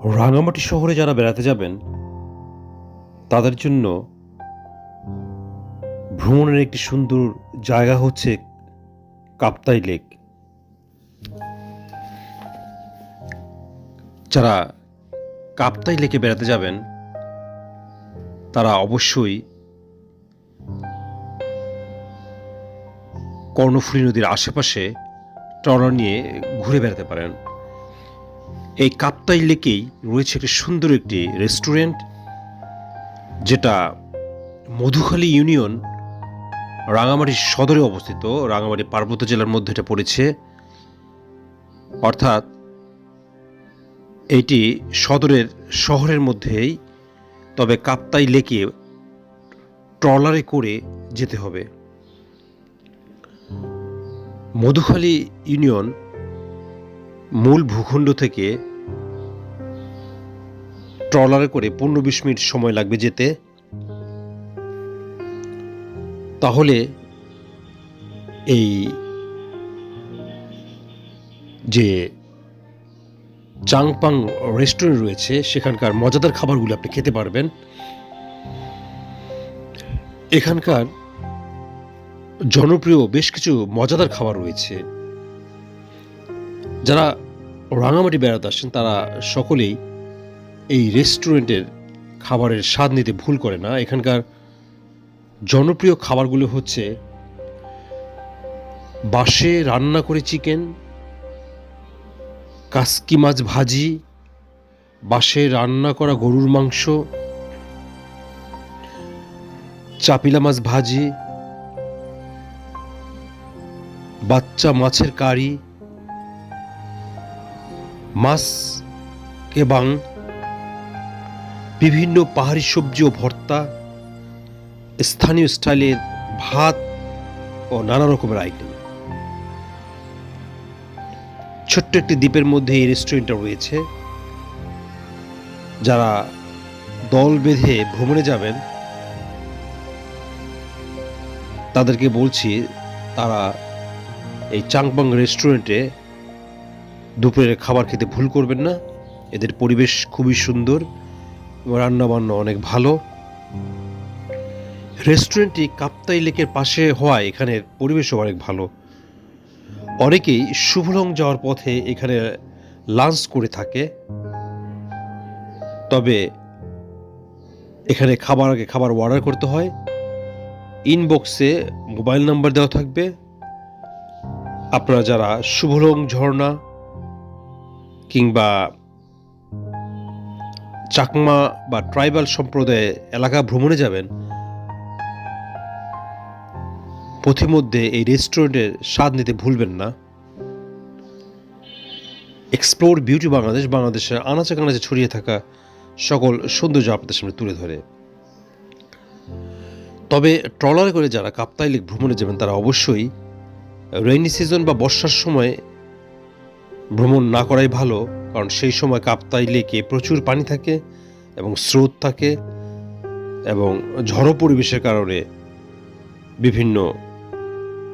রাঙামাটি শহরে যারা বেড়াতে যাবেন তাদের জন্য ভ্রমণের একটি সুন্দর জায়গা হচ্ছে কাপ্তাই লেক। যারা কাপ্তাই লেকে বেড়াতে যাবেন তারা অবশ্যই কর্ণফুলী নদীর আশেপাশে ট্রলার নিয়ে ঘুরে বেড়াতে পারেন। এই কাপ্তাই লেকেই রয়েছে একটি সুন্দর একটি রেস্টুরেন্ট, যেটা মধুখালী ইউনিয়ন রাঙামাটি সদরে অবস্থিত। রাঙামাটি পার্বত্য জেলার মধ্যে এটা পড়েছে, অর্থাৎ এটি সদরের শহরের মধ্যেই। তবে কাপ্তাই লেকে ট্রলারে করে যেতে হবে। মধুখালী ইউনিয়ন মূল ভূখণ্ড থেকে ট্রলারে করে 15-20 মিনিট সময় লাগবে যেতে। তাহলে এই যে চাংপাং রেস্টুরেন্ট রয়েছে সেখানকার মজাদার খাবারগুলো আপনি খেতে পারবেন। এখানকার জনপ্রিয় বেশ কিছু মজাদার খাবার রয়েছে। যারা রাঙামাটি বেড়াতে আসেন তারা সকলেই এই রেস্টুরেন্টের খাবারের স্বাদ নিতে ভুল করে না। এখানকার জনপ্রিয় খাবারগুলো হচ্ছে বাঁশে রান্না করে চিকেন, কাসকি মাছ ভাজি, বাঁশে রান্না করা গরুর মাংস, চাপিলা মাছ ভাজি, বাচ্চা মাছের কারি, মাছ কেবাং, বিভিন্ন পাহাড়ি সবজি ও ভর্তা, স্থানীয় স্টাইলের ভাত ও নানা রকমের আইটেম। ছোট্ট একটি দ্বীপের মধ্যে এই রেস্টুরেন্টটা রয়েছে। যারা দল বেঁধে ভ্রমণে যাবেন তাদেরকে বলছি তারা এই চাংপাং রেস্টুরেন্টে দুপুরের খাবার খেতে ভুল করবেন না। এদের পরিবেশ খুবই সুন্দর এবং রান্নাবান্না অনেক ভালো। রেস্টুরেন্টটি কাপ্তাই লেকের পাশে হওয়ায় এখানের পরিবেশও অনেক ভালো। অনেকেই শুভলং যাওয়ার পথে এখানে লাঞ্চ করে থাকে। তবে এখানে খাবার আগে খাবার অর্ডার করতে হয়। ইনবক্সে মোবাইল নাম্বার দেওয়া থাকবে। আপনারা যারা শুভলং ঝর্ণা কিংবা চাকমা বা ট্রাইবাল সম্প্রদায় এলাকা ভ্রমণে যাবেন, পথিমধ্যে এই রেস্টুরেন্টের স্বাদ নিতে ভুলবেন না। এক্সপ্লোর বিউটি বাংলাদেশ বাংলাদেশের আনাচে কানাচে ছড়িয়ে থাকা সকল সৌন্দর্য আপনাদের সামনে তুলে ধরে। তবে ট্রলারে করে যারা কাপ্তাই লেক ভ্রমণে যাবেন তারা অবশ্যই রেইনি সিজন বা বর্ষার সময় ভ্রমণ না করাই ভালো, কারণ সেই সময় কাপ্তাই লেকে প্রচুর পানি থাকে এবং স্রোত থাকে এবং ঝড়ো পরিবেশের কারণে বিভিন্ন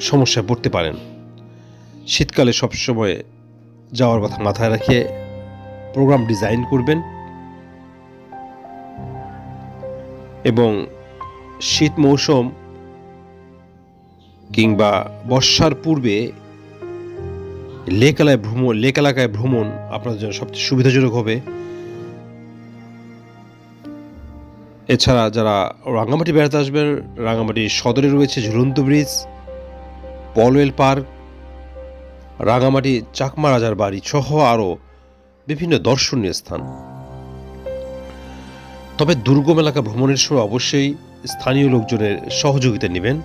সমস্যায় পড়তে পারেন। শীতকালে সবসময় যাওয়ার কথা মাথায় রেখে প্রোগ্রাম ডিজাইন করবেন এবং শীত মৌসুম কিংবা বর্ষার পূর্বে লেক এলাকায় ভ্রমণ আপনাদের জন্য সবচেয়ে সুবিধাজনক হবে। এছাড়া যারা রাঙামাটি বেড়াতে আসবেন, রাঙামাটি সদরে রয়েছে ঝুলন্ত ব্রিজ, পলওয়েল পার্ক, রাঙামাটি চাকমা রাজার বাড়ি সহ আরও বিভিন্ন দর্শনীয় স্থান। তবে দুর্গম এলাকা ভ্রমণের সময় অবশ্যই স্থানীয় লোকজনের সহযোগিতা নেবেন,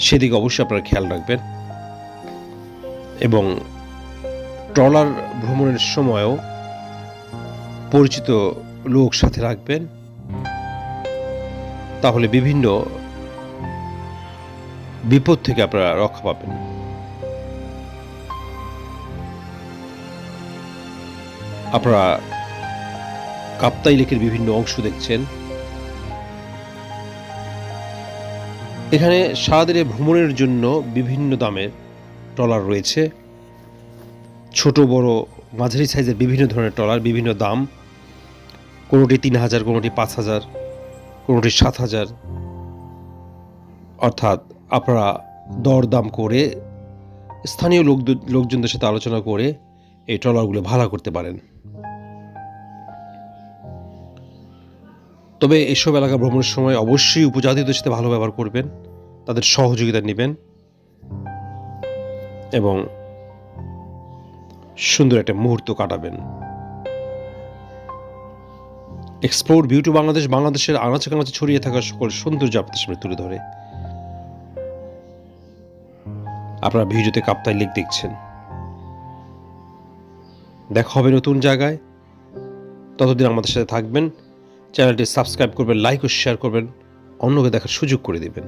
সেদিকে অবশ্যই আপনারা খেয়াল রাখবেন। এবং ট্রলার ভ্রমণের সময়ও পরিচিত লোক সাথে রাখবেন, তাহলে বিভিন্ন বিপদ থেকে আপনারা রক্ষা পাবেন। আপনারা কাপ্তাই লেকের বিভিন্ন অংশ দেখছেন। এখানে সারাদিনে ভ্রমণের জন্য বিভিন্ন দামের ট্রলার রয়েছে। ছোট বড় মাঝারি সাইজের বিভিন্ন ধরনের ট্রলার, বিভিন্ন দাম, কোনোটি 3,000, কোনোটি 5,000, কোনোটি 7,000। অর্থাৎ আপনারা দরদাম করে স্থানীয় লোকজনদের সাথে আলোচনা করে এই ট্রলারগুলো ভাড়া করতে পারেন। তবে এসব এলাকা ভ্রমণের সময় অবশ্যই উপজাতিদের সাথে ভালো ব্যবহার করবেন, তাদের সহযোগিতা নেবেন এবং সুন্দর একটা মুহূর্ত কাটাবেন। এক্সপ্লোর বিউটি বাংলাদেশ বাংলাদেশের আনাচে কানাচে ছড়িয়ে থাকা সকল সৌন্দর্য আপনাদের সামনে তুলে ধরে। আপনারা ভিডিওতে কাপ্তাই লেক দেখছেন। দেখা হবে নতুন জায়গায়, ততদিন আমাদের সাথে থাকবেন। চ্যানেলটি সাবস্ক্রাইব করবেন, লাইক ও শেয়ার করবেন, অন্যকে দেখার সুযোগ করে দেবেন।